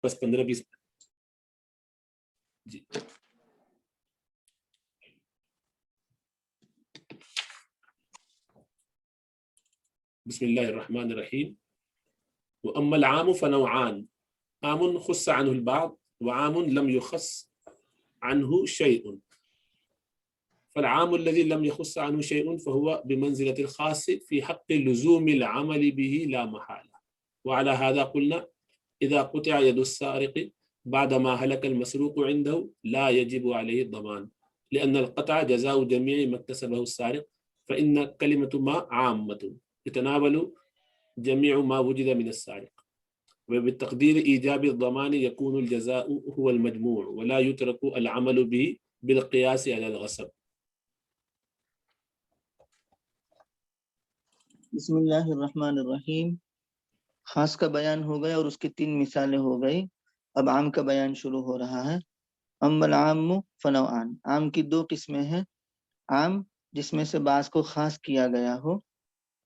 بس 15-20 جی. بسم الله الرحمن الرحيم. وأما العام فنوعان: عام خص عنه البعض وعام لم يخص عنه شيء. فالعام الذي لم يخص عنه شيء فهو بمنزلة الخاص في حق لزوم العمل به لا محالة. وعلى هذا قلنا إذا قطع يد السارق بعدما هلك المسروق عنده لا يجب عليه الضمان، لأن القطع جزاء جميع ما اكتسبه السارق، فإن كلمة ما عامة يتناول جميع ما وجد من السارق، وبالتقدير إيجاب الضمان يكون الجزاء هو المجموع ولا يترك العمل به بالقياس على الغصب. بسم اللہ الرحمن الرحیم. خاص کا بیان ہو گیا اور اس کی 3 مثالیں ہو گئی. اب عام کا بیان شروع ہو رہا ہے. اما العام فنوعان، عام کی 2 قسمیں ہیں. عام جس میں سے بعض کو خاص کیا گیا ہو،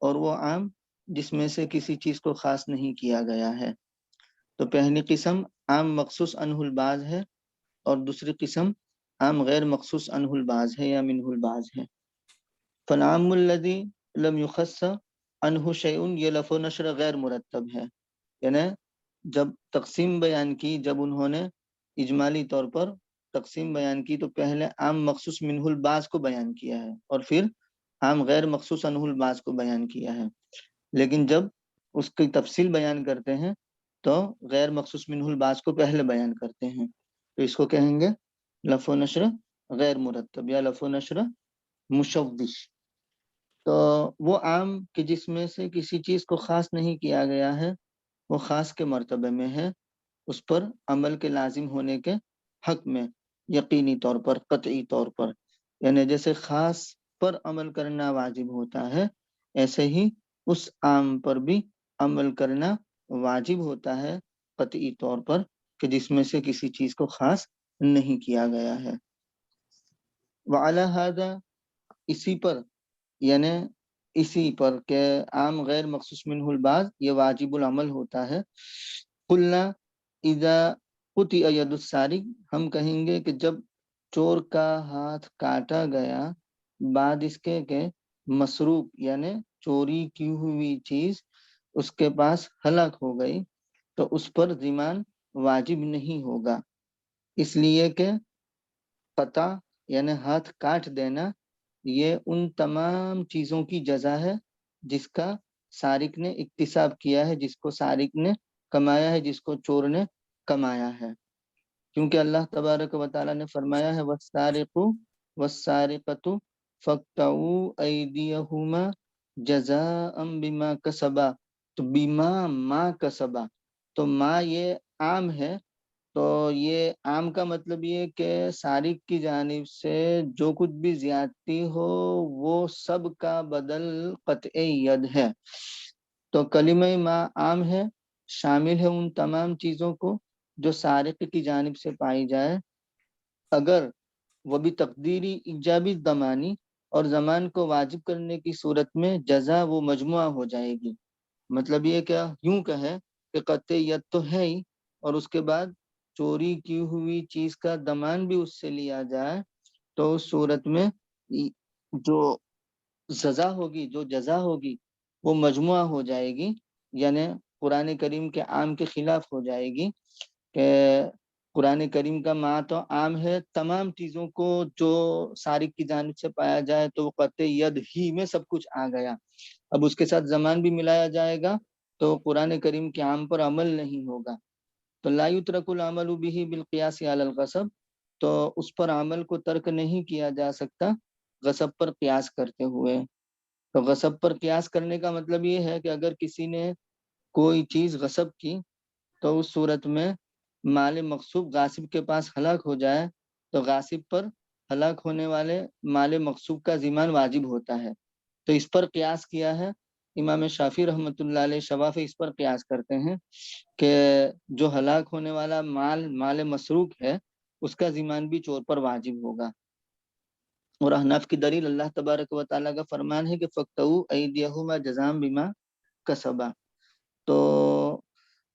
اور وہ عام جس میں سے کسی چیز کو خاص نہیں کیا گیا ہے. تو پہلی قسم عام مخصوص عنہ البعض ہے، اور دوسری قسم عام غیر مخصوص عنہ البعض ہے یا منہ البعض ہے. فالعام الذی لم یخص عنہ شیء، یہ لفظ و نشر غیر مرتب ہے. یعنی جب تقسیم بیان کی، جب انہوں نے اجمالی طور پر تقسیم بیان کی تو پہلے عام مخصوص منہ البعض کو بیان کیا ہے اور پھر عام غیر مخصوص عنہ البعض کو بیان کیا ہے. لیکن جب اس کی تفصیل بیان کرتے ہیں تو غیر مخصوص منہ البعض کو پہلے بیان کرتے ہیں. تو اس کو کہیں گے لفظ و نشر غیر مرتب یا لفظ و نشر مشوش. تو وہ عام کہ جس میں سے کسی چیز کو خاص نہیں کیا گیا ہے وہ خاص کے مرتبے میں ہے، اس پر عمل کے لازم ہونے کے حق میں یقینی طور پر، قطعی طور پر. یعنی جیسے خاص پر عمل کرنا واجب ہوتا ہے، ایسے ہی اس عام پر بھی عمل کرنا واجب ہوتا ہے قطعی طور پر کہ جس میں سے کسی چیز کو خاص نہیں کیا گیا ہے. وعلی ھذا، اسی پر، یعنی اسی پر کہ عام غیر مخصوص منہ البعض یہ واجب العمل ہوتا ہے. قلنا اذا قطع ید السارق، ہم کہیں گے کہ جب چور کا ہاتھ کاٹا گیا بعد اس کے کہ مسروق یعنی چوری کی ہوئی چیز اس کے پاس ہلاک ہو گئی تو اس پر ضمان واجب نہیں ہوگا، اس لیے کہ قطع یعنی ہاتھ کاٹ دینا یہ ان تمام چیزوں کی جزا ہے جس کا سارق نے اکتساب کیا ہے، جس کو سارق نے کمایا ہے، جس کو چور نے کمایا ہے. کیونکہ اللہ تبارک و تعالیٰ نے فرمایا ہے وَالسَّارِقُ وَالسَّارِقَةُ فَاقْطَعُوا أَيْدِيَهُمَا جَزَاءً بِمَا كَسَبَا. تو بما ما کسبا، تو ما یہ عام ہے. تو یہ عام کا مطلب یہ کہ سارق کی جانب سے جو کچھ بھی زیادتی ہو وہ سب کا بدل قطع ید ہے. تو کلمہ ما عام ہے، شامل ہے ان تمام چیزوں کو جو سارق کی جانب سے پائی جائے، اگر وہ بھی تقدیری ایجابی ضمانی اور زمان کو واجب کرنے کی صورت میں جزا وہ مجموعہ ہو جائے گی. مطلب یہ کیا یوں کہے کہ قطع ید تو ہے ہی، اور اس کے بعد چوری کی ہوئی چیز کا ضمان بھی اس سے لیا جائے تو اس صورت میں جو سزا ہوگی، جو جزا ہوگی وہ مجموعہ ہو جائے گی. یعنی قرآن کریم کے عام کے خلاف ہو جائے گی کہ قرآن کریم کا ماں تو عام ہے، تمام چیزوں کو جو سارق کی جانب سے پایا جائے تو وہ قطع ید ہی میں سب کچھ آ گیا. اب اس کے ساتھ زمان بھی ملایا جائے گا تو قرآن کریم کے عام پر عمل نہیں ہوگا. تو لا یترک العمل به بالقیاس علی الغصب، تو اس پر عمل کو ترک نہیں کیا جا سکتا غصب پر قیاس کرتے ہوئے. تو غصب پر قیاس کرنے کا مطلب یہ ہے کہ اگر کسی نے کوئی چیز غصب کی تو اس صورت میں مال مغصوب غاصب کے پاس ہلاک ہو جائے تو غاصب پر ہلاک ہونے والے مال مغصوب کا ضمان واجب ہوتا ہے. تو اس پر قیاس کیا ہے. امام شافعی رحمۃ اللہ علیہ شوافی اس پر قیاس کرتے ہیں کہ جو ہلاک ہونے والا مال مسروق ہے اس کا ضمان بھی چور پر واجب ہوگا. اور احناف کی دلیل اللہ تبارک و تعالیٰ کا فرمان ہے کہ فَاقْطَعُوا أَيْدِيَهُمَا جَزَاءً بِمَا كَسَبَا. تو